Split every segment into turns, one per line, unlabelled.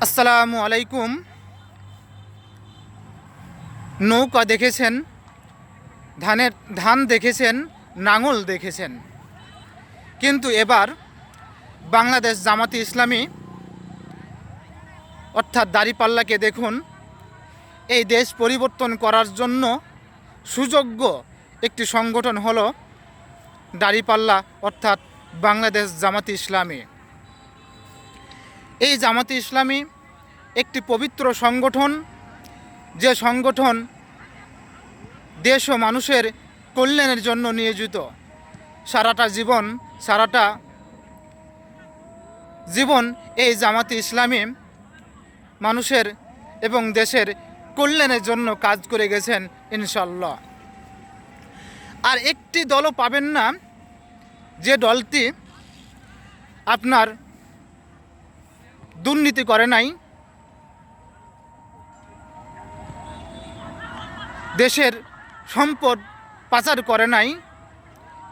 আসসালামু আলাইকুম। নৌকা দেখেছেন, ধান দেখেছেন, নাঙল দেখেছেন, কিন্তু এবার বাংলাদেশ জামাতি ইসলামী অর্থাৎ দাঁড়িপাল্লাকে দেখুন। এই দেশ পরিবর্তন করার জন্য সুযোগ্য একটি সংগঠন হলো দাঁড়িপাল্লা অর্থাৎ বাংলাদেশ জামাতি ইসলামী। এই জামাতি ইসলামী একটি পবিত্র সংগঠন, যে সংগঠন দেশ ও মানুষের কল্যাণের জন্য নিয়োজিত। সারাটা জীবন এই জামাতি ইসলামী মানুষের এবং দেশের কল্যাণের জন্য কাজ করে গেছেন ইনশাল্লাহ। আর একটি দলও পাবেন না যে দলটি আপনার দুর্নীতি করে নাই, দেশের সম্পদ পাচার করে নাই,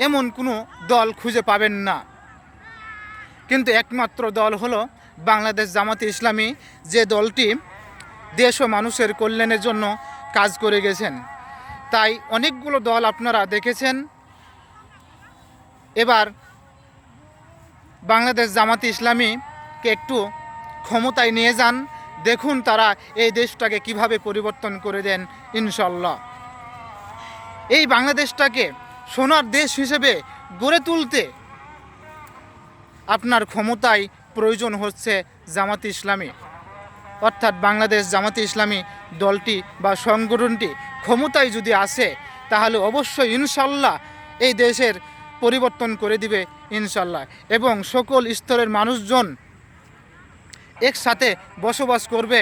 এমন কোনো দল খুঁজে পাবেন না। কিন্তু একমাত্র দল হলো বাংলাদেশ জামাতি ইসলামী, যে দলটি দেশ ও মানুষের কল্যাণের জন্য কাজ করে গেছেন। তাই অনেকগুলো দল আপনারা দেখেছেন। এবার বাংলাদেশ জামাতি ইসলামীকে একটু ক্ষমতায় নিয়ে যান, দেখুন তারা এই দেশটাকে কিভাবে পরিবর্তন করে দেন ইনশাল্লাহ। এই বাংলাদেশটাকে সোনার দেশ হিসেবে গড়ে তুলতে আপনার ক্ষমতায় প্রয়োজন হচ্ছে জামাতি ইসলামী, অর্থাৎ বাংলাদেশ জামাতি ইসলামী দলটি বা সংগঠনটি ক্ষমতায় যদি আসে তাহলে অবশ্যই ইনশাল্লাহ এই দেশের পরিবর্তন করে দিবে ইনশাল্লাহ, এবং সকল স্তরের মানুষজন একসাথে বসবাস করবে।